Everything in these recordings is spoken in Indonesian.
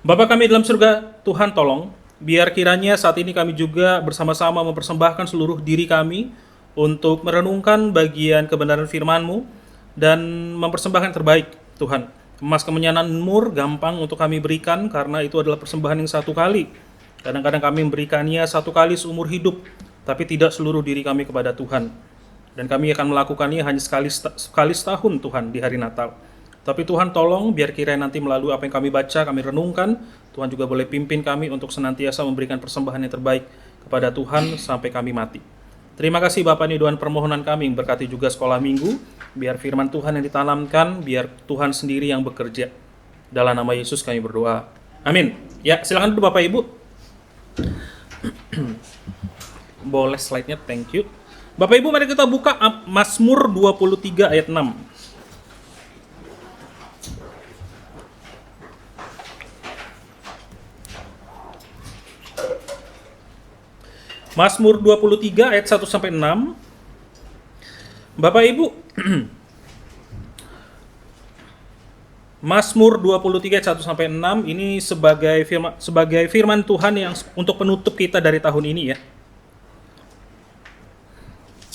Bapa kami dalam surga, Tuhan tolong, biar kiranya saat ini kami juga bersama-sama mempersembahkan seluruh diri kami untuk merenungkan bagian kebenaran firman-Mu dan mempersembahkan yang terbaik, Tuhan. Emas kemenyanan mur gampang untuk kami berikan karena itu adalah persembahan yang satu kali. Kadang-kadang kami memberikannya satu kali seumur hidup, tapi tidak seluruh diri kami kepada Tuhan. Dan kami akan melakukannya hanya sekali setahun, Tuhan, di hari Natal. Tapi Tuhan tolong biar kiranya nanti melalui apa yang kami baca, kami renungkan, Tuhan juga boleh pimpin kami untuk senantiasa memberikan persembahan yang terbaik kepada Tuhan sampai kami mati. Terima kasih Bapak, ini doa permohonan kami, berkati juga sekolah minggu, biar firman Tuhan yang ditanamkan, biar Tuhan sendiri yang bekerja. Dalam nama Yesus kami berdoa. Amin. Ya, silakan dulu Bapak Ibu. Boleh slide-nya, thank you. Bapak Ibu, mari kita buka Mazmur 23 ayat 6. Mazmur 23 ayat 1 sampai 6. Bapak Ibu, Mazmur 23 ayat 1 sampai 6 ini sebagai firman Tuhan yang untuk penutup kita dari tahun ini ya.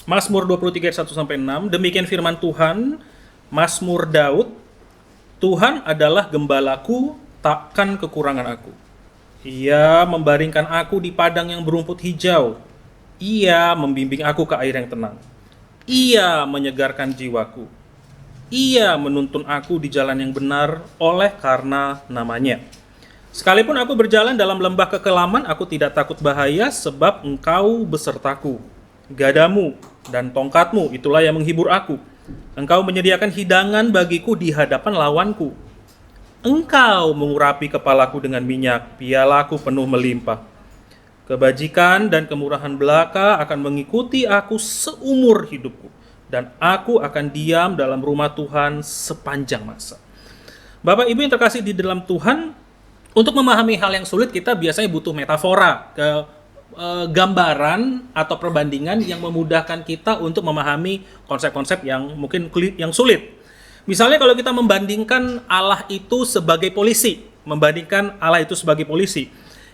Mazmur 23 ayat 1 sampai 6, demikian firman Tuhan, Mazmur Daud, Tuhan adalah gembalaku, takkan kekurangan aku. Ia membaringkan aku di padang yang berumput hijau. Ia membimbing aku ke air yang tenang. Ia menyegarkan jiwaku. Ia menuntun aku di jalan yang benar oleh karena namanya. Sekalipun aku berjalan dalam lembah kekelaman, aku tidak takut bahaya sebab Engkau besertaku. Gadamu dan tongkatmu itulah yang menghibur aku. Engkau menyediakan hidangan bagiku di hadapan lawanku. Engkau mengurapi kepalaku dengan minyak, pialaku penuh melimpah. Kebajikan dan kemurahan belaka akan mengikuti aku seumur hidupku, dan aku akan diam dalam rumah Tuhan sepanjang masa. Bapak Ibu yang terkasih di dalam Tuhan, untuk memahami hal yang sulit kita biasanya butuh metafora, gambaran atau perbandingan yang memudahkan kita untuk memahami konsep-konsep yang mungkin yang sulit. Misalnya kalau kita membandingkan Allah itu sebagai polisi,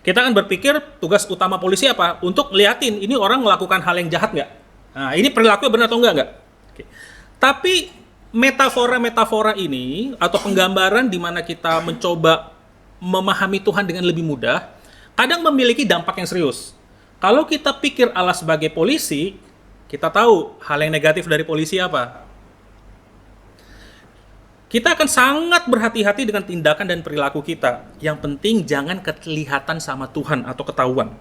kita akan berpikir tugas utama polisi apa? Untuk liatin ini orang melakukan hal yang jahat nggak? Nah, ini perilakunya benar atau enggak? Oke. Tapi metafora-metafora ini atau penggambaran di mana kita mencoba memahami Tuhan dengan lebih mudah, kadang memiliki dampak yang serius. Kalau kita pikir Allah sebagai polisi, kita tahu hal yang negatif dari polisi apa? Kita akan sangat berhati-hati dengan tindakan dan perilaku kita. Yang penting jangan kelihatan sama Tuhan atau ketahuan.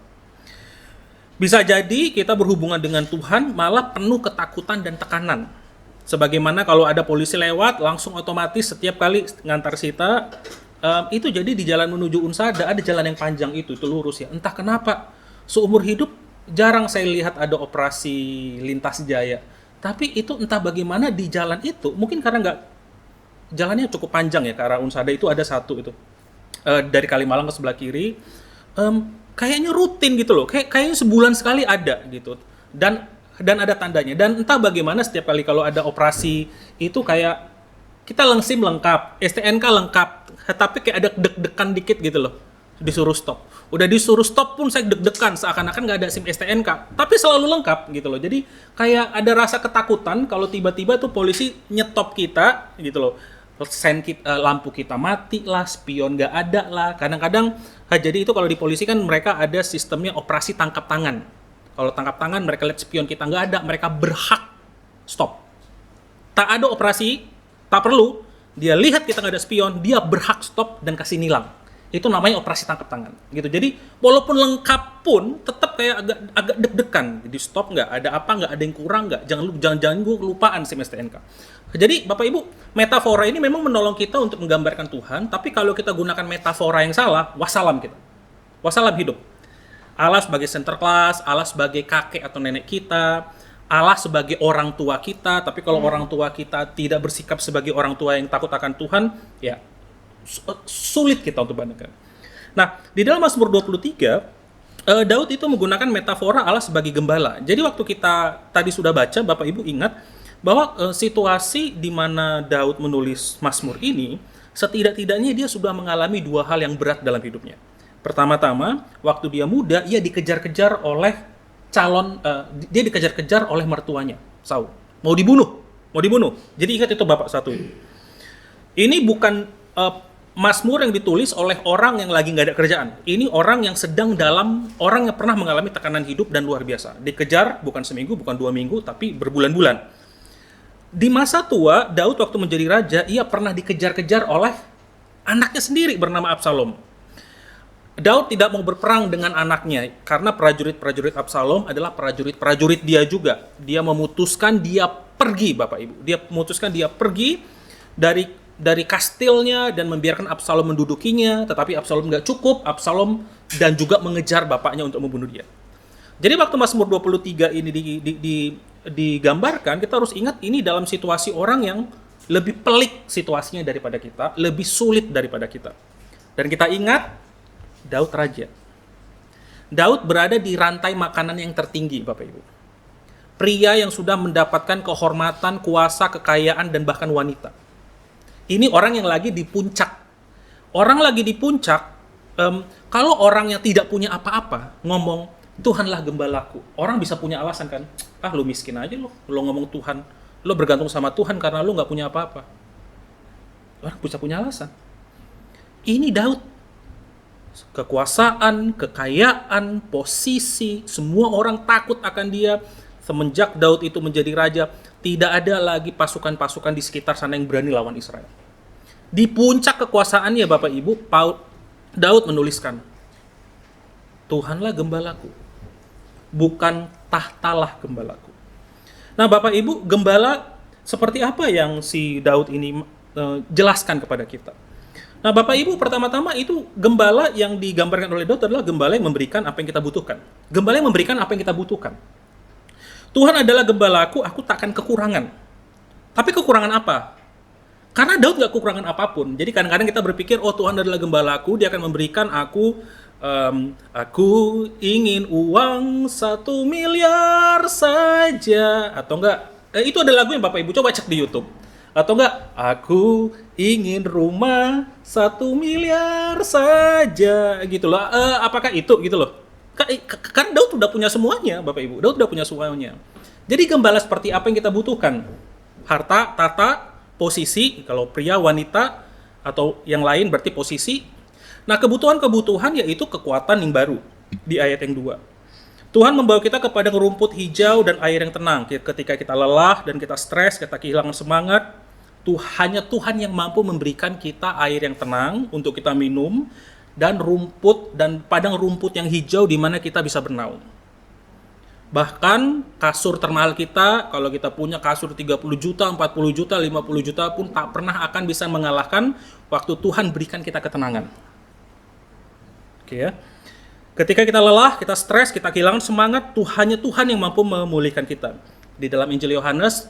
Bisa jadi kita berhubungan dengan Tuhan malah penuh ketakutan dan tekanan. Sebagaimana kalau ada polisi lewat, langsung otomatis setiap kali ngantar kita, itu jadi di jalan menuju Unsada ada jalan yang panjang itu lurus ya. Entah kenapa, seumur hidup jarang saya lihat ada operasi lintas jaya. Tapi itu entah bagaimana di jalan itu, mungkin karena jalannya cukup panjang ya, ke arah Unsada itu ada satu itu dari Kalimalang ke sebelah kiri, kayaknya rutin gitu loh, kayaknya sebulan sekali ada gitu, dan ada tandanya, dan entah bagaimana setiap kali kalau ada operasi itu kayak kita SIM lengkap, STNK lengkap, tapi kayak ada deg-degan dikit gitu loh, disuruh stop. Udah disuruh stop pun saya deg-degan, seakan-akan nggak ada SIM STNK, tapi selalu lengkap gitu loh. Jadi kayak ada rasa ketakutan kalau tiba-tiba tuh polisi nyetop kita gitu loh. Lampu kita mati lah, spion nggak ada lah. Kadang-kadang, jadi itu kalau di polisi kan mereka ada sistemnya operasi tangkap tangan. Kalau tangkap tangan mereka lihat spion kita nggak ada, mereka berhak stop. Tak ada operasi, tak perlu, dia lihat kita nggak ada spion, dia berhak stop dan kasih nilang. Itu namanya operasi tangkap tangan gitu. Jadi walaupun lengkap pun tetap kayak agak deg-degan. Jadi stop nggak, ada apa nggak, ada yang kurang nggak, jangan gue kelupaan SIM STNK. Jadi Bapak Ibu, metafora ini memang menolong kita untuk menggambarkan Tuhan, tapi kalau kita gunakan metafora yang salah, wassalam kita. Wassalam hidup. Allah sebagai center class, Allah sebagai kakek atau nenek kita, Allah sebagai orang tua kita, tapi kalau orang tua kita tidak bersikap sebagai orang tua yang takut akan Tuhan, ya sulit kita untuk bandingkan. Nah, di dalam Mazmur 23, Daud itu menggunakan metafora Allah sebagai gembala. Jadi waktu kita tadi sudah baca, Bapak Ibu ingat bahwa situasi di mana Daud menulis Mazmur ini Setidak-tidaknya dia sudah mengalami dua hal yang berat dalam hidupnya. Pertama-tama, waktu dia muda, ia dikejar-kejar oleh dia dikejar-kejar oleh mertuanya, Saul. Mau dibunuh, mau dibunuh. Jadi ingat itu bapak satu ini. Ini bukan Mazmur yang ditulis oleh orang yang lagi nggak ada kerjaan. Ini orang yang orang yang pernah mengalami tekanan hidup dan luar biasa. Dikejar bukan seminggu, bukan 2 minggu, tapi berbulan-bulan. Di masa tua, Daud waktu menjadi raja, ia pernah dikejar-kejar oleh anaknya sendiri bernama Absalom. Daud tidak mau berperang dengan anaknya, karena prajurit-prajurit Absalom adalah prajurit-prajurit dia juga. Dia memutuskan dia pergi, Bapak Ibu. Dia memutuskan dia pergi dari kastilnya dan membiarkan Absalom mendudukinya, tetapi Absalom nggak cukup, Absalom dan juga mengejar bapaknya untuk membunuh dia. Jadi waktu Mazmur 23 ini digambarkan, kita harus ingat ini dalam situasi orang yang lebih pelik situasinya daripada kita, lebih sulit daripada kita. Dan kita ingat, Daud raja. Daud berada di rantai makanan yang tertinggi, Bapak Ibu. Pria yang sudah mendapatkan kehormatan, kuasa, kekayaan, dan bahkan wanita. Ini orang yang lagi di puncak. Orang lagi di puncak, kalau orang yang tidak punya apa-apa, ngomong, Tuhanlah gembalaku. Orang bisa punya alasan kan? Lu miskin aja lo ngomong Tuhan. Lo bergantung sama Tuhan karena lo nggak punya apa-apa. Orang bisa punya alasan. Ini Daud. Kekuasaan, kekayaan, posisi, semua orang takut akan dia. Semenjak Daud itu menjadi raja, tidak ada lagi pasukan-pasukan di sekitar sana yang berani lawan Israel. Di puncak kekuasaannya, Bapak Ibu, Daud menuliskan, Tuhanlah gembalaku, bukan tahtalah gembalaku. Nah, Bapak Ibu, gembala seperti apa yang si Daud ini jelaskan kepada kita? Nah, Bapak Ibu, pertama-tama itu gembala yang digambarkan oleh Daud adalah gembala yang memberikan apa yang kita butuhkan. Gembala yang memberikan apa yang kita butuhkan. Tuhan adalah gembalaku, aku takkan kekurangan. Tapi kekurangan apa? Karena Daud gak kekurangan apapun. Jadi kadang-kadang kita berpikir, Tuhan adalah gembalaku, dia akan memberikan aku ingin uang 1 miliar saja. Atau enggak, itu ada lagu yang Bapak Ibu coba cek di YouTube. Atau enggak, aku ingin rumah 1 miliar saja. Gitu loh. Apakah itu? Gitu loh. Karena Daud udah punya semuanya, Bapak Ibu. Daud udah punya semuanya. Jadi gembala seperti apa yang kita butuhkan? Harta, tata, posisi, kalau pria, wanita, atau yang lain berarti posisi. Nah, kebutuhan-kebutuhan yaitu kekuatan yang baru di ayat yang 2. Tuhan membawa kita kepada rumput hijau dan air yang tenang. Ketika kita lelah dan kita stres, kita kehilangan semangat, hanya Tuhan yang mampu memberikan kita air yang tenang untuk kita minum, dan rumput dan padang rumput yang hijau di mana kita bisa bernaung. Bahkan kasur termahal kita, kalau kita punya kasur 30 juta, 40 juta, 50 juta pun tak pernah akan bisa mengalahkan waktu Tuhan berikan kita ketenangan. Oke ya. Ketika kita lelah, kita stres, kita kehilangan semangat, hanya Tuhan yang mampu memulihkan kita. Di dalam Injil Yohanes,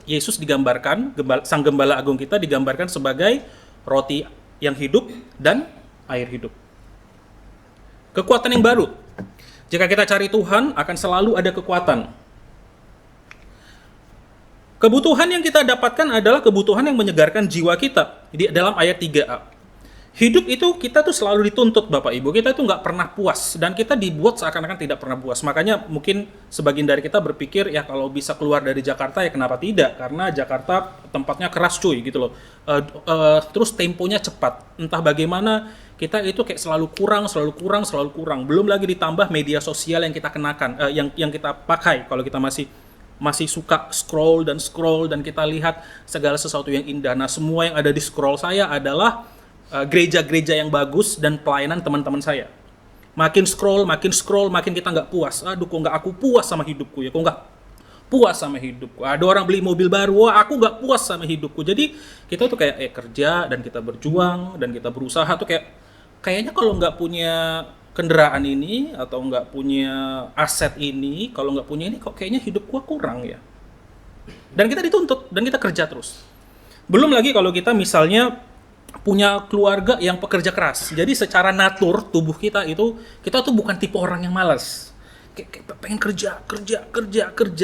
Yesus digambarkan, Sang Gembala Agung kita digambarkan sebagai roti yang hidup dan air hidup. Kekuatan yang baru. Jika kita cari Tuhan, akan selalu ada kekuatan. Kebutuhan yang kita dapatkan adalah kebutuhan yang menyegarkan jiwa kita. Di dalam ayat 3a. Hidup itu kita tuh selalu dituntut, Bapak Ibu. Kita tuh nggak pernah puas. Dan kita dibuat seakan-akan tidak pernah puas. Makanya mungkin sebagian dari kita berpikir, ya kalau bisa keluar dari Jakarta, ya kenapa tidak? Karena Jakarta tempatnya keras cuy, gitu loh. Terus temponya cepat. Entah bagaimana, kita itu kayak selalu kurang. Belum lagi ditambah media sosial yang kita kenakan, yang kita pakai kalau kita masih suka scroll dan kita lihat segala sesuatu yang indah. Nah, semua yang ada di scroll saya adalah gereja-gereja yang bagus dan pelayanan teman-teman saya. Makin scroll, makin kita nggak puas. Aduh, kok nggak aku puas sama hidupku ya? Kok nggak puas sama hidupku? Ada orang beli mobil baru, aku nggak puas sama hidupku. Jadi kita tuh kayak kerja dan kita berjuang dan kita berusaha tuh kayaknya kalau nggak punya kendaraan ini atau nggak punya aset ini, kalau nggak punya ini kok kayaknya hidup gua kurang ya. Dan kita dituntut dan kita kerja terus. Belum lagi kalau kita misalnya punya keluarga yang pekerja keras. Jadi secara natur tubuh kita tuh bukan tipe orang yang malas. Kayak pengen kerja.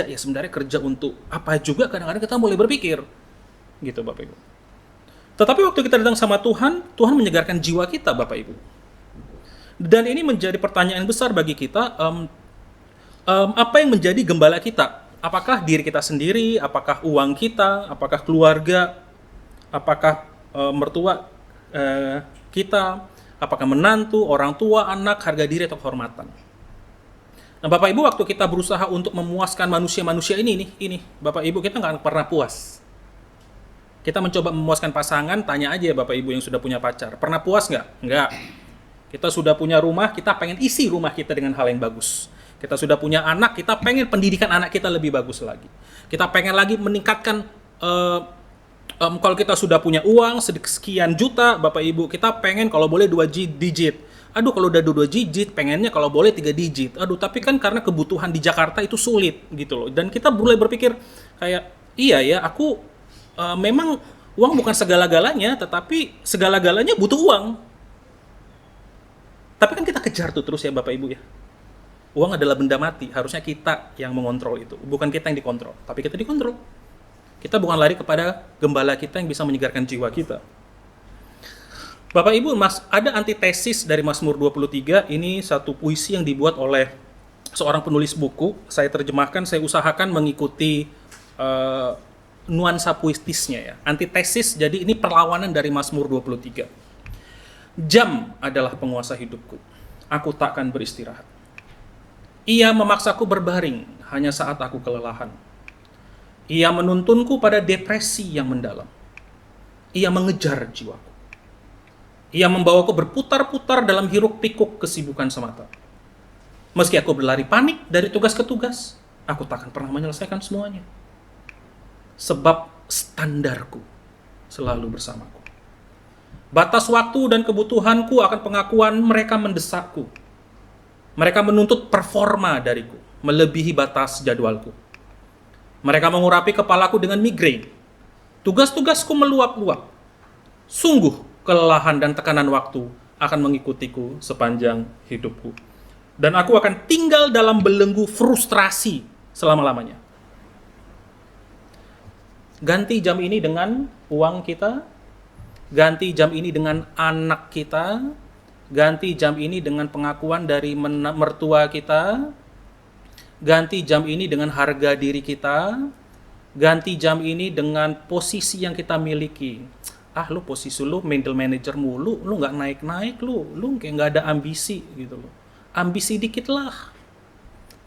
Ya sebenarnya kerja untuk apa juga kadang-kadang kita mulai berpikir. Gitu Bapak Ibu. Tetapi waktu kita datang sama Tuhan, Tuhan menyegarkan jiwa kita, Bapak Ibu. Dan ini menjadi pertanyaan besar bagi kita, apa yang menjadi gembala kita? Apakah diri kita sendiri, apakah uang kita, apakah keluarga, apakah mertua kita, apakah menantu, orang tua, anak, harga diri, atau kehormatan? Nah, Bapak Ibu, waktu kita berusaha untuk memuaskan manusia-manusia ini, Bapak Ibu, kita nggak pernah puas. Kita mencoba memuaskan pasangan, tanya aja Bapak Ibu yang sudah punya pacar. Pernah puas nggak? Nggak. Kita sudah punya rumah, kita pengen isi rumah kita dengan hal yang bagus. Kita sudah punya anak, kita pengen pendidikan anak kita lebih bagus lagi. Kita pengen lagi meningkatkan, kalau kita sudah punya uang sekian juta, Bapak Ibu, kita pengen kalau boleh 2 digit. Aduh, kalau udah 2 digit, pengennya kalau boleh 3 digit. Aduh, tapi kan karena kebutuhan di Jakarta itu sulit gitu loh. Dan kita mulai berpikir kayak, iya ya, aku memang uang bukan segala-galanya, tetapi segala-galanya butuh uang. Tapi kan kita kejar tuh terus ya Bapak Ibu ya. Uang adalah benda mati, harusnya kita yang mengontrol itu. Bukan kita yang dikontrol, tapi kita dikontrol. Kita bukan lari kepada gembala kita yang bisa menyegarkan jiwa kita. Bapak Ibu, ada antitesis dari Mazmur 23, ini satu puisi yang dibuat oleh seorang penulis buku. Saya terjemahkan, saya usahakan mengikuti nuansa puitisnya ya. Antitesis, jadi ini perlawanan dari Mazmur 23. Jam adalah penguasa hidupku. Aku takkan beristirahat. Ia memaksaku berbaring hanya saat aku kelelahan. Ia menuntunku pada depresi yang mendalam. Ia mengejar jiwaku. Ia membawaku berputar-putar dalam hiruk-pikuk kesibukan semata. Meski aku berlari panik dari tugas ke tugas, aku takkan pernah menyelesaikan semuanya. Sebab standarku selalu bersamaku. Batas waktu dan kebutuhanku akan pengakuan mereka mendesakku. Mereka menuntut performa dariku, melebihi batas jadwalku. Mereka mengurapi kepalaku dengan migrain. Tugas-tugasku meluap-luap. Sungguh kelelahan dan tekanan waktu akan mengikutiku sepanjang hidupku. Dan aku akan tinggal dalam belenggu frustrasi selama-lamanya. Ganti jam ini dengan uang kita, ganti jam ini dengan anak kita, ganti jam ini dengan pengakuan dari mertua kita, ganti jam ini dengan harga diri kita, ganti jam ini dengan posisi yang kita miliki. Lu posisi lu middle manager mulu, lu nggak naik-naik, lu kayak nggak ada ambisi gitu loh. Ambisi dikit lah.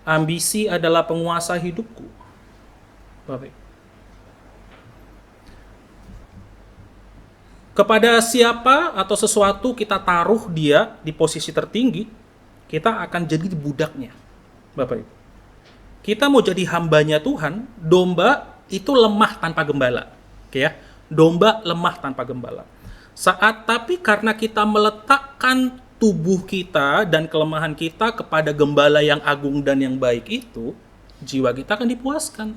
Ambisi adalah penguasa hidupku. Baik. Kepada siapa atau sesuatu kita taruh dia di posisi tertinggi, kita akan jadi budaknya. Bapak Ibu. Kita mau jadi hambanya Tuhan, domba itu lemah tanpa gembala. Oke ya. Domba lemah tanpa gembala. Tapi karena kita meletakkan tubuh kita dan kelemahan kita kepada gembala yang agung dan yang baik itu, jiwa kita akan dipuaskan.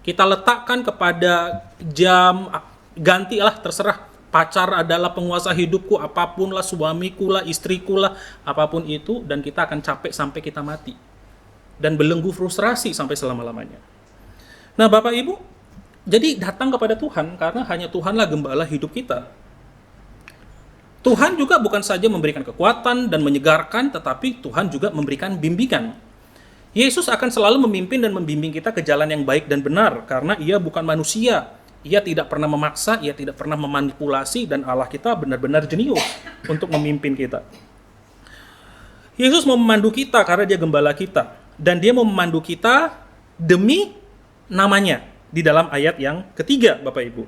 Kita letakkan kepada jam, gantilah terserah. Pacar adalah penguasa hidupku, apapun lah, suamiku lah, istriku lah, apapun itu, dan kita akan capek sampai kita mati. Dan belenggu frustrasi sampai selama-lamanya. Nah Bapak Ibu, jadi datang kepada Tuhan, karena hanya Tuhanlah gembala hidup kita. Tuhan juga bukan saja memberikan kekuatan dan menyegarkan, tetapi Tuhan juga memberikan bimbingan. Yesus akan selalu memimpin dan membimbing kita ke jalan yang baik dan benar, karena Ia bukan manusia. Ia tidak pernah memaksa, Ia tidak pernah memanipulasi, dan Allah kita benar-benar jenius untuk memimpin kita. Yesus mau memandu kita karena Dia gembala kita, dan Dia mau memandu kita demi namanya di dalam ayat yang ketiga, Bapak Ibu.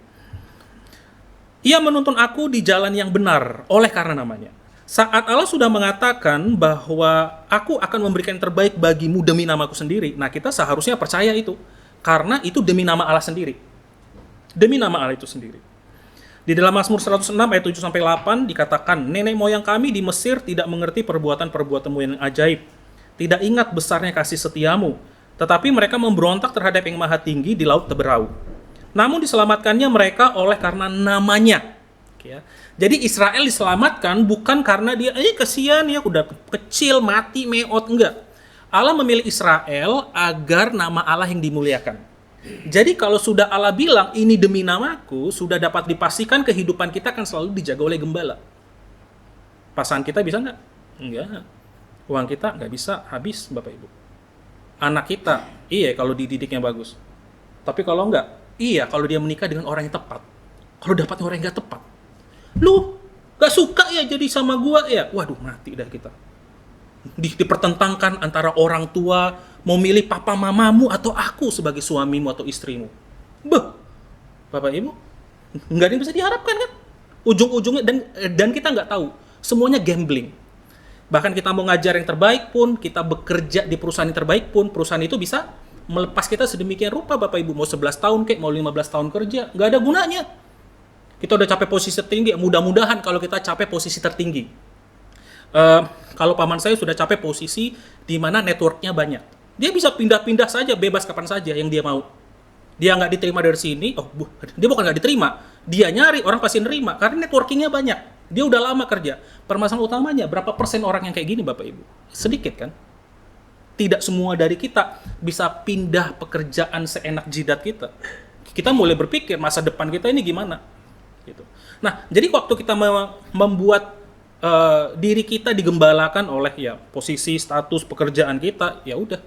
Ia menuntun aku di jalan yang benar oleh karena namanya. Saat Allah sudah mengatakan bahwa aku akan memberikan yang terbaik bagimu demi namaku sendiri, nah kita seharusnya percaya itu, karena itu demi nama Allah sendiri. Demi nama Allah itu sendiri. Di dalam Mazmur 106 ayat 7-8 dikatakan, nenek moyang kami di Mesir tidak mengerti perbuatan-perbuatanmu yang ajaib, tidak ingat besarnya kasih setiamu, tetapi mereka memberontak terhadap yang maha tinggi di laut Teberau. Namun diselamatkannya mereka oleh karena namanya. Jadi Israel diselamatkan bukan karena dia, kesian ya, udah kecil, mati, meot, enggak. Allah memilih Israel agar nama Allah yang dimuliakan. Jadi kalau sudah Allah bilang ini demi namaku, sudah dapat dipastikan kehidupan kita akan selalu dijaga oleh gembala. Pasangan kita bisa nggak? Enggak. Uang kita nggak bisa habis, Bapak Ibu. Anak kita, iya kalau dididiknya bagus. Tapi kalau nggak, iya kalau dia menikah dengan orang yang tepat. Kalau dapatnya orang yang nggak tepat, lu nggak suka ya jadi sama gua ya, waduh mati dah kita. Dipertentangkan antara orang tua mau milih papa mamamu atau aku sebagai suamimu atau istrimu. Beh, Bapak Ibu, nggak ada yang bisa diharapkan kan? Ujung-ujungnya dan kita nggak tahu, semuanya gambling. Bahkan kita mau ngajar yang terbaik pun, kita bekerja di perusahaan yang terbaik pun, perusahaan itu bisa melepas kita sedemikian rupa, Bapak Ibu. Mau 11 tahun kek, mau 15 tahun kerja, nggak ada gunanya. Kita udah capai posisi tertinggi, mudah-mudahan kalau kita capai posisi tertinggi. Kalau paman saya sudah capai posisi di mana networknya banyak. Dia bisa pindah-pindah saja, bebas kapan saja yang dia mau. Dia nggak diterima dari sini, dia bukan nggak diterima. Dia nyari, orang pasti nerima, karena networkingnya banyak. Dia udah lama kerja. Permasalahan utamanya, berapa persen orang yang kayak gini, Bapak Ibu? Sedikit kan? Tidak semua dari kita bisa pindah pekerjaan seenak jidat kita. Kita mulai berpikir, masa depan kita ini gimana? Gitu. Nah, jadi waktu kita membuat diri kita digembalakan oleh ya posisi, status, pekerjaan kita, ya udah,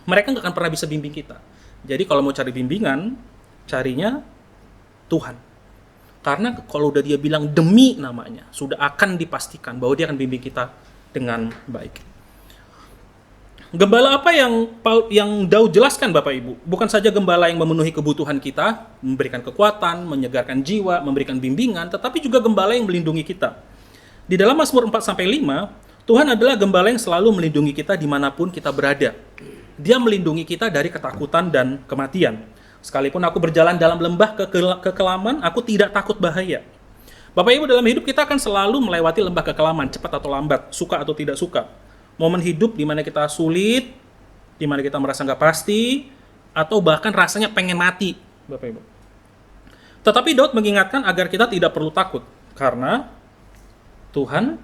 mereka nggak akan pernah bisa bimbing kita. Jadi kalau mau cari bimbingan, carinya Tuhan. Karena kalau udah dia bilang demi namanya, sudah akan dipastikan bahwa dia akan bimbing kita dengan baik. Gembala apa yang Daud jelaskan, Bapak Ibu? Bukan saja gembala yang memenuhi kebutuhan kita, memberikan kekuatan, menyegarkan jiwa, memberikan bimbingan, tetapi juga gembala yang melindungi kita. Di dalam Mazmur 4-5, Tuhan adalah gembala yang selalu melindungi kita dimanapun kita berada. Dia melindungi kita dari ketakutan dan kematian. Sekalipun aku berjalan dalam lembah kekelaman, aku tidak takut bahaya. Bapak Ibu, dalam hidup kita akan selalu melewati lembah kekelaman, cepat atau lambat, suka atau tidak suka. Momen hidup di mana kita sulit, di mana kita merasa nggak pasti, atau bahkan rasanya pengen mati, Bapak Ibu. Tetapi Daud mengingatkan agar kita tidak perlu takut, karena Tuhan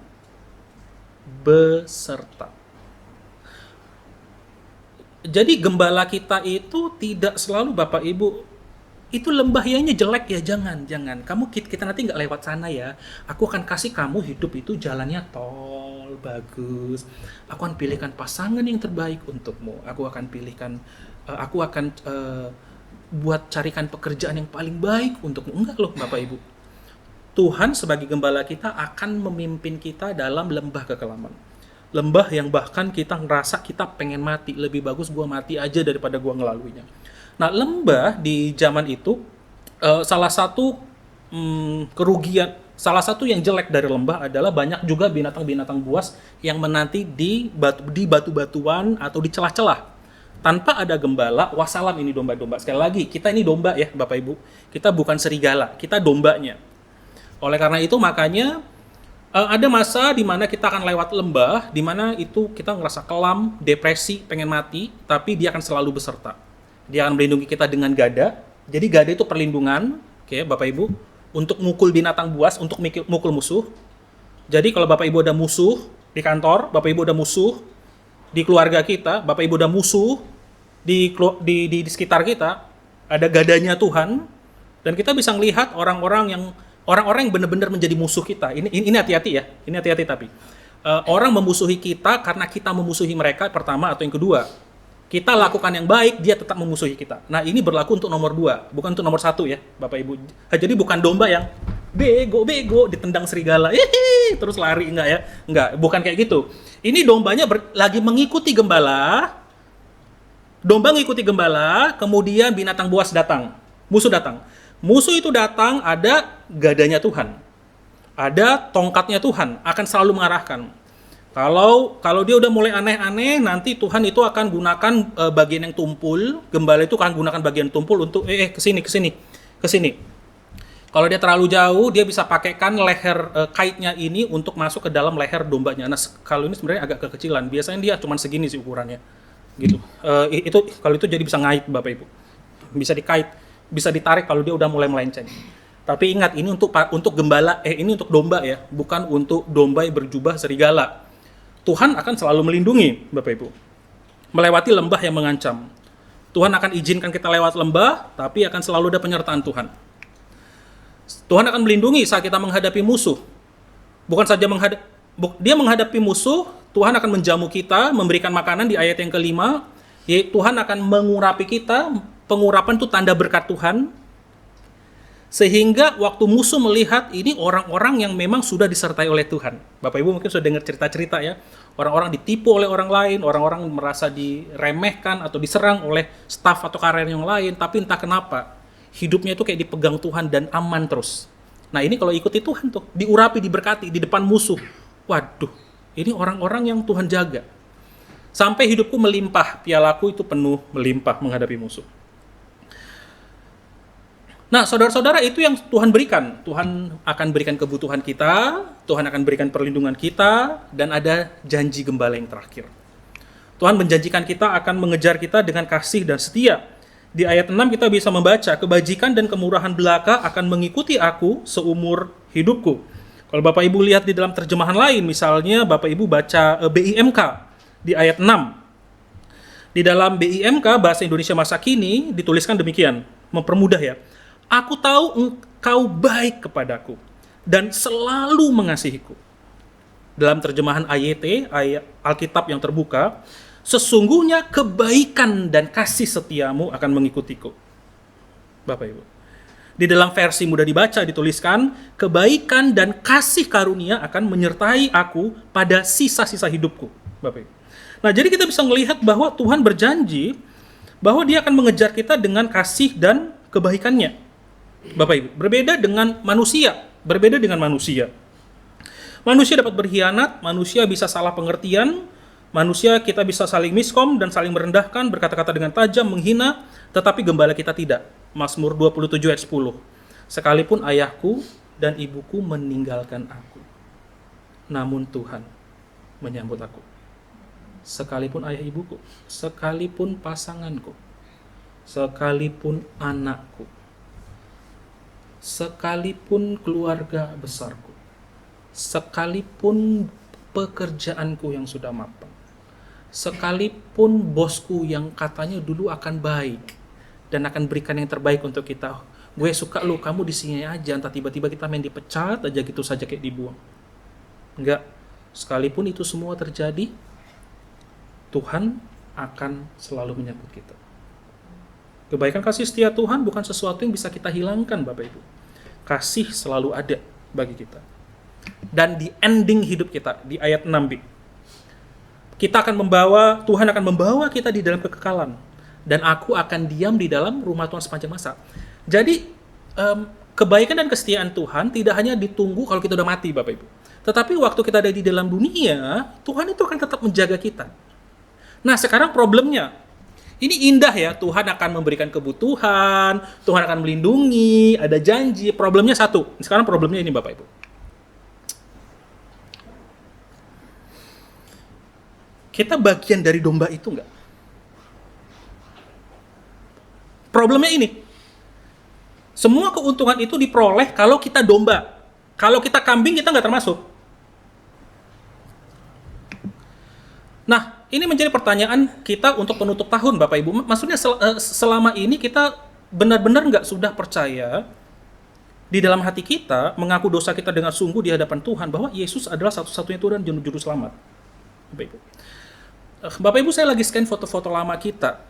beserta. Jadi gembala kita itu tidak selalu, Bapak Ibu, itu lembahnya jelek ya, jangan. Kita nanti nggak lewat sana ya. Aku akan kasih kamu hidup itu jalannya tol, bagus. Aku akan pilihkan pasangan yang terbaik untukmu. Aku akan buat carikan pekerjaan yang paling baik untukmu. Enggak loh, Bapak Ibu. Tuhan sebagai gembala kita akan memimpin kita dalam lembah kekelaman. Lembah yang bahkan kita ngerasa kita pengen mati. Lebih bagus gua mati aja daripada gua ngelaluinya. Nah, lembah di zaman itu salah satu kerugian, salah satu yang jelek dari lembah adalah banyak juga binatang-binatang buas yang menanti di batu-batuan atau di celah-celah. Tanpa ada gembala, wassalam ini domba-domba. Sekali lagi, kita ini domba ya, Bapak Ibu. Kita bukan serigala, kita dombanya. Oleh karena itu, makanya ada masa di mana kita akan lewat lembah, di mana itu kita ngerasa kelam, depresi, pengen mati, tapi dia akan selalu beserta. Dia akan melindungi kita dengan gada. Jadi gada itu perlindungan, oke, Bapak Ibu, untuk mukul binatang buas, untuk mukul musuh. Jadi kalau Bapak Ibu ada musuh di kantor, Bapak Ibu ada musuh di keluarga kita, Bapak Ibu ada musuh di sekitar kita, ada gadanya Tuhan, dan kita bisa melihat orang-orang yang benar-benar menjadi musuh kita. Ini hati-hati ya, ini hati-hati tapi orang memusuhi kita karena kita memusuhi mereka, pertama, atau yang kedua, kita lakukan yang baik, dia tetap memusuhi kita. Nah, ini berlaku untuk nomor 2, bukan untuk nomor 1 ya, Bapak Ibu. Jadi bukan domba yang bego, ditendang serigala, terus lari, enggak ya. Enggak, bukan kayak gitu. Ini dombanya lagi mengikuti gembala, domba mengikuti gembala, kemudian binatang buas datang, musuh datang. Musuh itu datang, ada gadanya Tuhan, ada tongkatnya Tuhan, akan selalu mengarahkan. Kalau dia udah mulai aneh-aneh, nanti Tuhan itu akan gunakan bagian yang tumpul, gembala itu akan gunakan bagian tumpul untuk kesini. Kalau dia terlalu jauh, dia bisa pakaikan leher kaitnya ini untuk masuk ke dalam leher dombanya. Nah, kalau ini sebenarnya agak kekecilan, biasanya dia cuma segini sih ukurannya, gitu. Kalau itu jadi bisa ngait, Bapak Ibu, bisa dikait, bisa ditarik kalau dia udah mulai melenceng. Tapi ingat, ini untuk gembala, ini untuk domba ya, bukan untuk domba yang berjubah serigala. Tuhan akan selalu melindungi, Bapak Ibu, melewati lembah yang mengancam. Tuhan akan izinkan kita lewat lembah, tapi akan selalu ada penyertaan Tuhan. Tuhan akan melindungi saat kita menghadapi musuh. Bukan saja dia menghadapi musuh, Tuhan akan menjamu kita, memberikan makanan di ayat yang kelima, yaitu Tuhan akan mengurapi kita. Pengurapan itu tanda berkat Tuhan, sehingga waktu musuh melihat ini orang-orang yang memang sudah disertai oleh Tuhan. Bapak Ibu mungkin sudah dengar cerita-cerita ya, orang-orang ditipu oleh orang lain, orang-orang merasa diremehkan atau diserang oleh staf atau karyawan yang lain, tapi entah kenapa hidupnya itu kayak dipegang Tuhan dan aman terus. Nah ini kalau ikuti Tuhan tuh, diurapi, diberkati di depan musuh. Waduh, ini orang-orang yang Tuhan jaga. Sampai hidupku melimpah, pialaku itu penuh melimpah menghadapi musuh. Nah, saudara-saudara, itu yang Tuhan berikan. Tuhan akan berikan kebutuhan kita, Tuhan akan berikan perlindungan kita, dan ada janji gembala yang terakhir. Tuhan menjanjikan kita akan mengejar kita dengan kasih dan setia. Di ayat 6 kita bisa membaca, kebajikan dan kemurahan belaka akan mengikuti aku seumur hidupku. Kalau Bapak Ibu lihat di dalam terjemahan lain, misalnya Bapak Ibu baca BIMK di ayat 6. Di dalam BIMK, Bahasa Indonesia Masa Kini, dituliskan demikian, mempermudah ya. Aku tahu engkau baik kepadaku dan selalu mengasihiku. Dalam terjemahan AYT, ayat Alkitab yang terbuka, sesungguhnya kebaikan dan kasih setiamu akan mengikutiku. Bapak Ibu. Di dalam versi mudah dibaca dituliskan, kebaikan dan kasih karunia akan menyertai aku pada sisa-sisa hidupku. Bapak Ibu. Nah, jadi kita bisa melihat bahwa Tuhan berjanji bahwa Dia akan mengejar kita dengan kasih dan kebaikannya. Bapak Ibu, berbeda dengan manusia. Manusia dapat berkhianat, manusia bisa salah pengertian, manusia kita bisa saling miskom dan saling merendahkan, berkata-kata dengan tajam, menghina, tetapi gembala kita tidak. Mazmur 27 ayat 10. Sekalipun ayahku dan ibuku meninggalkan aku, namun Tuhan menyambut aku. Sekalipun ayah ibuku, sekalipun pasanganku, sekalipun anakku, sekalipun keluarga besarku, sekalipun pekerjaanku yang sudah mapan, sekalipun bosku yang katanya dulu akan baik dan akan berikan yang terbaik untuk kita, gue suka lu, kamu di sini aja, entah tiba-tiba kita main dipecat aja gitu saja kayak dibuang. Enggak, sekalipun itu semua terjadi, Tuhan akan selalu menyambut kita. Kebaikan kasih setia Tuhan bukan sesuatu yang bisa kita hilangkan, Bapak Ibu. Kasih selalu ada bagi kita. Dan di ending hidup kita, di ayat 6b, Tuhan akan membawa kita di dalam kekekalan. Dan aku akan diam di dalam rumah Tuhan sepanjang masa. Jadi, kebaikan dan kesetiaan Tuhan tidak hanya ditunggu kalau kita udah mati, Bapak Ibu. Tetapi waktu kita ada di dalam dunia, Tuhan itu akan tetap menjaga kita. Nah, sekarang problemnya, ini indah ya, Tuhan akan memberikan kebutuhan, Tuhan akan melindungi, ada janji. Problemnya satu. Sekarang problemnya ini, Bapak Ibu. Kita bagian dari domba itu enggak? Problemnya ini. Semua keuntungan itu diperoleh kalau kita domba. Kalau kita kambing, kita nggak termasuk. Nah, ini menjadi pertanyaan kita untuk penutup tahun, Bapak Ibu. Maksudnya selama ini kita benar-benar nggak sudah percaya di dalam hati kita, mengaku dosa kita dengan sungguh di hadapan Tuhan, bahwa Yesus adalah satu-satunya Tuhan dan Juru Selamat. Bapak Ibu, saya lagi scan foto-foto lama kita,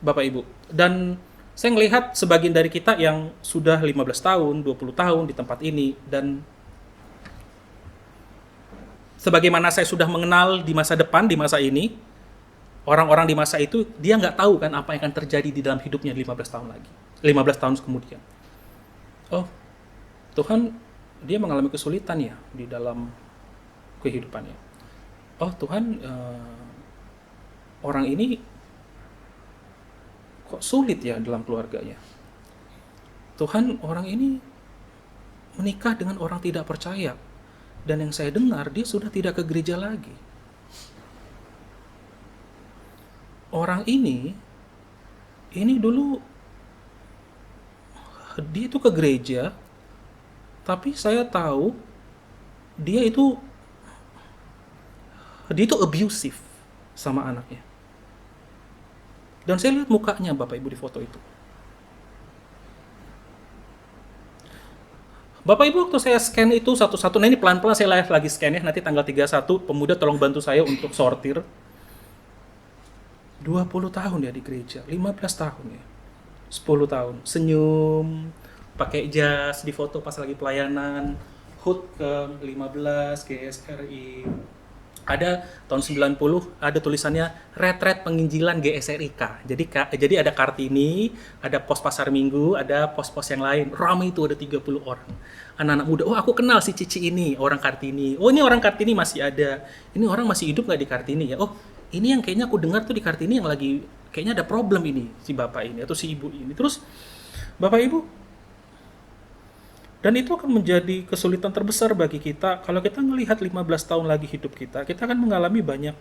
Bapak Ibu. Dan saya melihat sebagian dari kita yang sudah 15 tahun, 20 tahun di tempat ini, dan sebagaimana saya sudah mengenal di masa depan, di masa ini, orang-orang di masa itu, dia nggak tahu kan apa yang akan terjadi di dalam hidupnya 15 tahun lagi. 15 tahun kemudian. Oh, Tuhan, dia mengalami kesulitan ya di dalam kehidupannya. Oh, Tuhan, orang ini kok sulit ya dalam keluarganya. Tuhan, orang ini menikah dengan orang tidak percaya. Dan yang saya dengar, dia sudah tidak ke gereja lagi. Orang ini dulu, dia itu ke gereja, tapi saya tahu dia itu abusive sama anaknya. Dan saya lihat mukanya Bapak Ibu di foto itu. Bapak Ibu waktu saya scan itu satu-satu, nah ini pelan-pelan saya lagi scan ya, nanti tanggal 31, pemuda tolong bantu saya untuk sortir. 20 tahun ya di gereja, 15 tahun ya, 10 tahun, senyum, pakai jas di foto pas lagi pelayanan, HUT ke 15, GSRI. Ada tahun 90 ada tulisannya retret penginjilan GSRIK. Jadi ada Kartini, ada pos Pasar Minggu, ada pos-pos yang lain. Ramai itu ada 30 orang. Anak-anak muda, oh aku kenal si Cici ini, orang Kartini. Oh ini orang Kartini masih ada. Ini orang masih hidup nggak di Kartini ya? Oh ini yang kayaknya aku dengar tuh di Kartini yang lagi kayaknya ada problem ini si bapak ini atau si ibu ini. Terus Bapak Ibu, dan itu akan menjadi kesulitan terbesar bagi kita kalau kita melihat 15 tahun lagi hidup kita akan mengalami banyak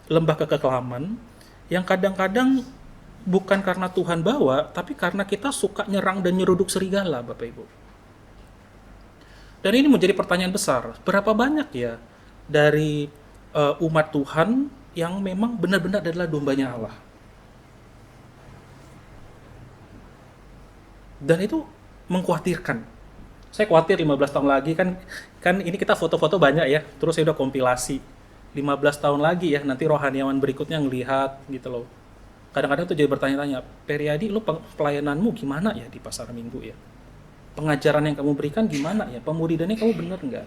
lembah kekelaman yang kadang-kadang bukan karena Tuhan bawa, tapi karena kita suka nyerang dan nyeruduk serigala, Bapak Ibu. Dan ini menjadi pertanyaan besar, berapa banyak ya dari umat Tuhan yang memang benar-benar adalah dombanya Allah. Dan itu mengkhawatirkan. Saya khawatir 15 tahun lagi kan ini kita foto-foto banyak ya. Terus saya udah kompilasi. 15 tahun lagi ya nanti rohaniawan berikutnya ngelihat gitu loh. Kadang-kadang tuh jadi bertanya-tanya, Periadi lu pelayananmu gimana ya di Pasar Minggu ya? Pengajaran yang kamu berikan gimana ya? Pemuridannya kamu bener nggak?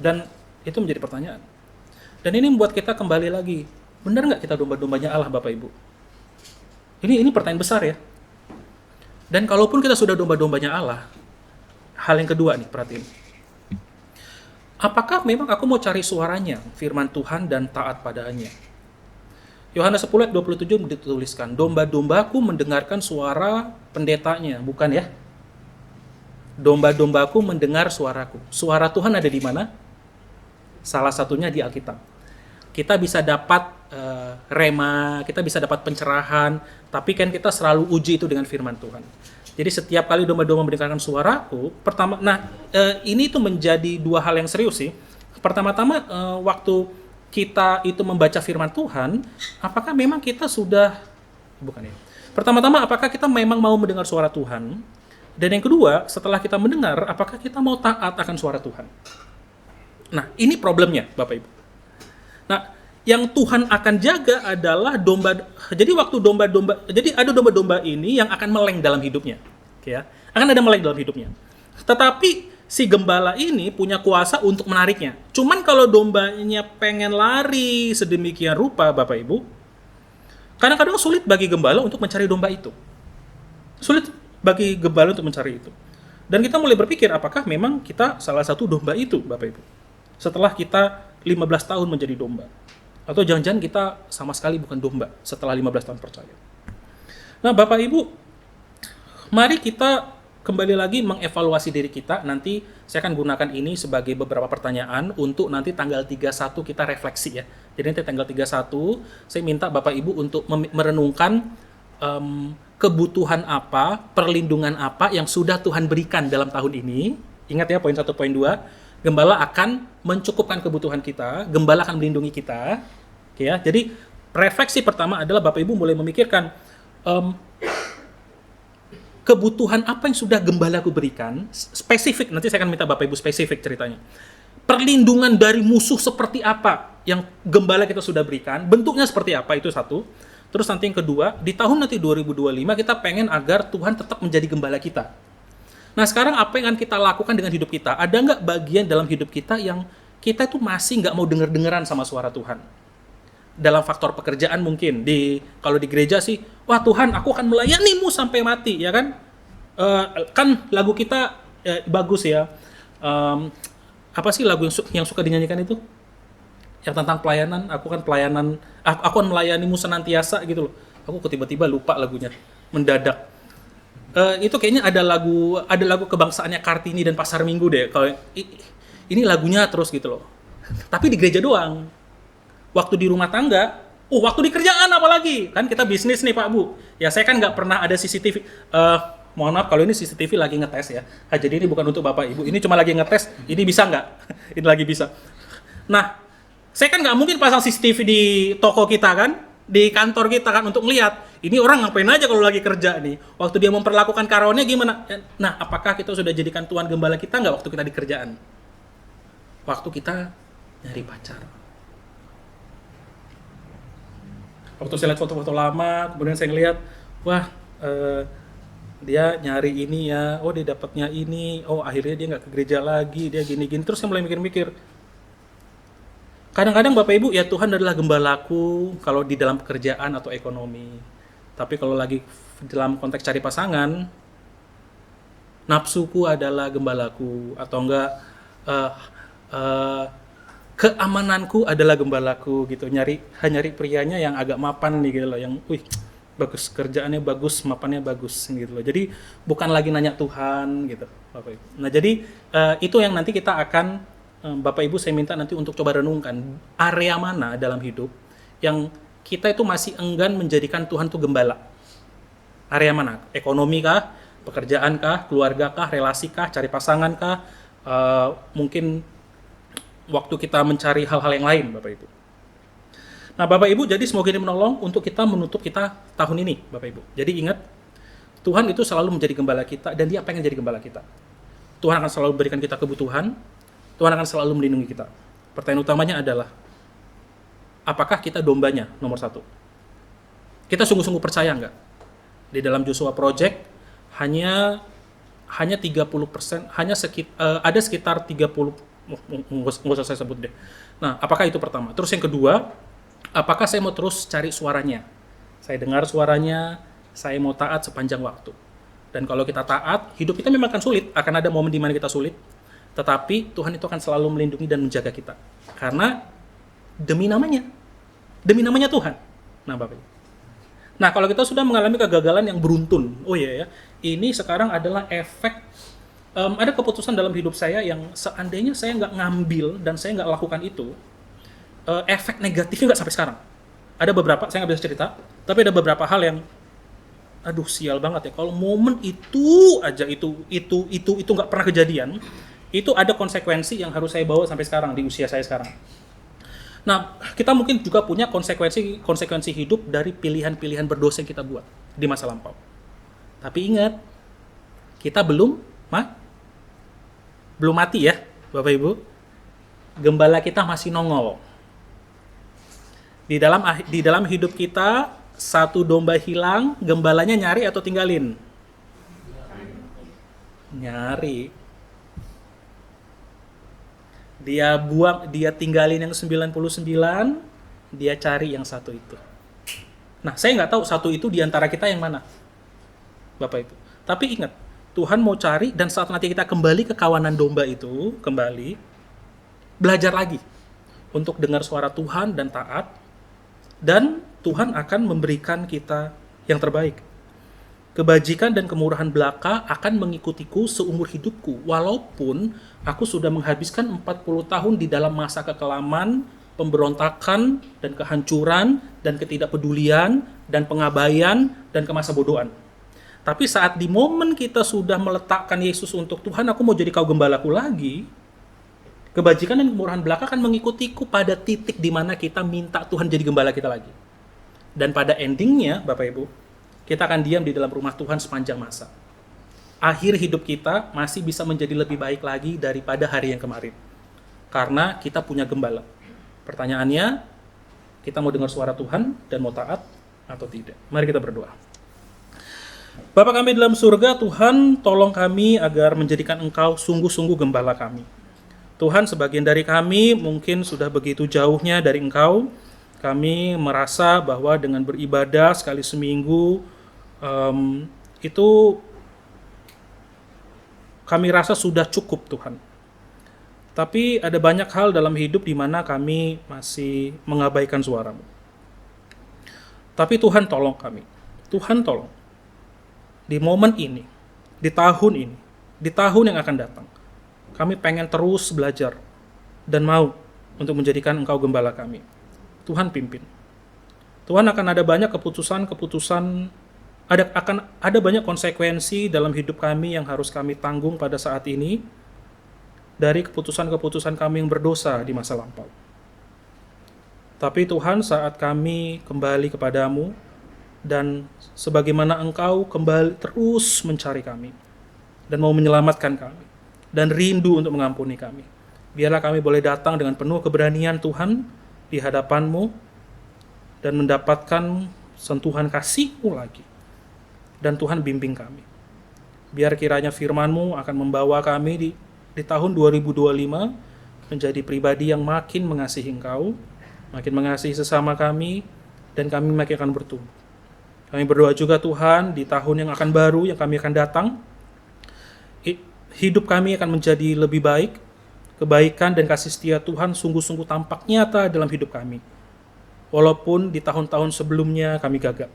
Dan itu menjadi pertanyaan. Dan ini membuat kita kembali lagi, benar nggak kita domba-dombanya Allah, Bapak Ibu? Ini pertanyaan besar ya. Dan kalaupun kita sudah domba-dombanya Allah, hal yang kedua nih, perhatiin. Apakah memang aku mau cari suaranya, firman Tuhan dan taat padanya? Yohanes 10 ayat 27 dituliskan, domba-dombaku mendengarkan suara pendetanya, bukan ya? Domba-dombaku mendengar suaraku. Suara Tuhan ada di mana? Salah satunya di Alkitab. Kita bisa dapat rema, kita bisa dapat pencerahan, tapi kan kita selalu uji itu dengan firman Tuhan. Jadi setiap kali domba-domba mendengarkan suaraku, ini tuh menjadi dua hal yang serius sih. Pertama-tama waktu kita itu membaca firman Tuhan, apakah memang kita sudah Pertama-tama apakah kita memang mau mendengar suara Tuhan? Dan yang kedua, setelah kita mendengar, apakah kita mau taat akan suara Tuhan? Nah, ini problemnya, Bapak Ibu. Nah, yang Tuhan akan jaga adalah domba. Jadi ada domba-domba ini yang akan meleng dalam hidupnya, ya. Akan ada meleng dalam hidupnya. Tetapi si gembala ini punya kuasa untuk menariknya. Cuman kalau dombanya pengen lari sedemikian rupa, Bapak Ibu, kadang-kadang sulit bagi gembala untuk mencari domba itu. Sulit bagi gembala untuk mencari itu. Dan kita mulai berpikir apakah memang kita salah satu domba itu, Bapak Ibu. Setelah kita 15 tahun menjadi domba. Atau jangan-jangan kita sama sekali bukan domba setelah 15 tahun percaya. Nah, Bapak Ibu, mari kita kembali lagi mengevaluasi diri kita. Nanti saya akan gunakan ini sebagai beberapa pertanyaan untuk nanti tanggal 31 kita refleksi ya. Jadi nanti tanggal 31 saya minta Bapak Ibu untuk merenungkan kebutuhan apa, perlindungan apa yang sudah Tuhan berikan dalam tahun ini. Ingat ya poin 1, poin 2. Gembala akan mencukupkan kebutuhan kita, gembala akan melindungi kita. Ya, jadi refleksi pertama adalah Bapak Ibu mulai memikirkan kebutuhan apa yang sudah gembalaku berikan, spesifik, nanti saya akan minta Bapak Ibu spesifik ceritanya. Perlindungan dari musuh seperti apa yang gembala kita sudah berikan, bentuknya seperti apa, itu satu. Terus nanti yang kedua, di tahun nanti 2025 kita pengen agar Tuhan tetap menjadi gembala kita. Nah sekarang apa yang akan kita lakukan dengan hidup kita? Ada nggak bagian dalam hidup kita yang kita tuh masih nggak mau denger-dengeran sama suara Tuhan? Dalam faktor pekerjaan mungkin, kalau di gereja sih, wah Tuhan aku akan melayanimu sampai mati, ya kan? Kan lagu kita bagus ya. Apa sih lagu yang suka dinyanyikan itu? Yang tentang pelayanan, aku akan melayanimu senantiasa gitu loh. Aku tiba-tiba lupa lagunya, mendadak. Itu kayaknya ada lagu kebangsaannya Kartini dan Pasar Minggu deh. Kalau ini lagunya terus gitu loh. Tapi di gereja doang. Waktu di rumah tangga, waktu di kerjaan apalagi. Kan kita bisnis nih Pak Bu. Ya saya kan nggak pernah ada CCTV. Mohon maaf kalau ini CCTV lagi ngetes ya. Jadi ini bukan untuk Bapak Ibu. Ini cuma lagi ngetes. Ini bisa nggak? Ini lagi bisa. Nah, Saya kan nggak mungkin pasang CCTV di toko kita kan, di kantor kita kan untuk melihat ini orang ngapain aja kalau lagi kerja nih. Waktu dia memperlakukan karyawannya gimana? Nah, apakah kita sudah jadikan Tuhan gembala kita nggak waktu kita di kerjaan? Waktu kita nyari pacar. Waktu saya lihat foto-foto lama, kemudian saya ngeliat, wah, dia nyari ini ya, oh dia dapatnya ini, oh akhirnya dia nggak ke gereja lagi, dia gini-gini. Terus saya mulai mikir-mikir, kadang-kadang Bapak Ibu, ya Tuhan adalah gembalaku kalau di dalam pekerjaan atau ekonomi. Tapi kalau lagi dalam konteks cari pasangan, nafsuku adalah gembalaku, atau enggak keamananku adalah gembalaku gitu. Nyari prianya yang agak mapan nih gitu loh, yang bagus, kerjaannya bagus, mapannya bagus gitu loh. Jadi bukan lagi nanya Tuhan gitu, Bapak Ibu. Nah, jadi itu yang nanti kita akan Bapak Ibu, saya minta nanti untuk coba renungkan area mana dalam hidup yang kita itu masih enggan menjadikan Tuhan itu gembala. Area mana? Ekonomi kah? Pekerjaan kah? Keluarga kah? Relasi kah? Cari pasangan kah? Mungkin waktu kita mencari hal-hal yang lain, Bapak Ibu. Nah, Bapak Ibu, jadi semoga ini menolong untuk kita menutup kita tahun ini, Bapak Ibu. Jadi ingat, Tuhan itu selalu menjadi gembala kita dan Dia pengen jadi gembala kita. Tuhan akan selalu berikan kita kebutuhan, Tuhan akan selalu melindungi kita. Pertanyaan utamanya adalah, apakah kita dombanya, nomor satu? Kita sungguh-sungguh percaya nggak? Di dalam Joshua Project, hanya 30%, ada sekitar 30, nggak usah saya sebut deh. Nah, apakah itu pertama? Terus yang kedua, apakah saya mau terus cari suaranya? Saya dengar suaranya, saya mau taat sepanjang waktu. Dan kalau kita taat, hidup kita memang akan sulit, akan ada momen di mana kita sulit. Tetapi Tuhan itu akan selalu melindungi dan menjaga kita. Karena demi namanya Tuhan. Nah, Bapak Ibu. Nah, kalau kita sudah mengalami kegagalan yang beruntun, ini sekarang adalah efek, ada keputusan dalam hidup saya yang seandainya saya nggak ngambil dan saya nggak lakukan itu, efek negatifnya nggak sampai sekarang. Ada beberapa, saya nggak bisa cerita, tapi ada beberapa hal yang, aduh sial banget ya, kalau momen itu aja, itu nggak pernah kejadian, itu ada konsekuensi yang harus saya bawa sampai sekarang, di usia saya sekarang. Nah, kita mungkin juga punya konsekuensi hidup dari pilihan-pilihan berdosa yang kita buat di masa lampau. Tapi ingat, kita belum mati ya, Bapak Ibu. Gembala kita masih nongol. Di dalam hidup kita, satu domba hilang, gembalanya nyari atau tinggalin? Nyari. Dia tinggalin yang 99, dia cari yang satu itu. Nah, saya nggak tahu satu itu di antara kita yang mana, Bapak Ibu. Tapi ingat, Tuhan mau cari, dan saat nanti kita kembali ke kawanan domba itu, belajar lagi untuk dengar suara Tuhan dan taat, dan Tuhan akan memberikan kita yang terbaik. Kebajikan dan kemurahan belaka akan mengikutiku seumur hidupku, walaupun aku sudah menghabiskan 40 tahun di dalam masa kekelaman, pemberontakan, dan kehancuran, dan ketidakpedulian, dan pengabaian, dan kemasa bodohan. Tapi saat di momen kita sudah meletakkan Yesus untuk Tuhan, aku mau jadi kau gembalaku lagi, kebajikan dan kemurahan belaka akan mengikutiku pada titik di mana kita minta Tuhan jadi gembala kita lagi. Dan pada endingnya, Bapak Ibu, kita akan diam di dalam rumah Tuhan sepanjang masa. Akhir hidup kita masih bisa menjadi lebih baik lagi daripada hari yang kemarin. Karena kita punya gembala. Pertanyaannya, kita mau dengar suara Tuhan dan mau taat atau tidak? Mari kita berdoa. Bapa kami dalam surga, Tuhan tolong kami agar menjadikan Engkau sungguh-sungguh gembala kami. Tuhan, sebagian dari kami mungkin sudah begitu jauhnya dari Engkau. Kami merasa bahwa dengan beribadah sekali seminggu, itu kami rasa sudah cukup, Tuhan. Tapi ada banyak hal dalam hidup di mana kami masih mengabaikan suara-Mu. Tapi Tuhan tolong kami. Tuhan tolong. Di momen ini, di tahun yang akan datang, kami pengen terus belajar dan mau untuk menjadikan Engkau gembala kami. Tuhan pimpin. Tuhan akan ada banyak keputusan, akan ada banyak konsekuensi dalam hidup kami yang harus kami tanggung pada saat ini dari keputusan-keputusan kami yang berdosa di masa lampau. Tapi Tuhan, saat kami kembali kepadamu, dan sebagaimana Engkau kembali terus mencari kami, dan mau menyelamatkan kami, dan rindu untuk mengampuni kami, biarlah kami boleh datang dengan penuh keberanian Tuhan di hadapan-Mu, dan mendapatkan sentuhan kasih-Mu lagi. Dan Tuhan bimbing kami. Biar kiranya firman-Mu akan membawa kami di tahun 2025 menjadi pribadi yang makin mengasihi Engkau, makin mengasihi sesama kami, dan kami makin akan bertumbuh. Kami berdoa juga Tuhan, di tahun yang akan baru, yang kami akan datang, hidup kami akan menjadi lebih baik, kebaikan dan kasih setia Tuhan sungguh-sungguh tampak nyata dalam hidup kami. Walaupun di tahun-tahun sebelumnya kami gagal.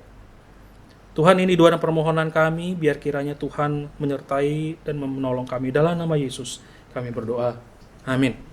Tuhan, ini doa dan permohonan kami, biar kiranya Tuhan menyertai dan menolong kami. Dalam nama Yesus kami berdoa. Amin.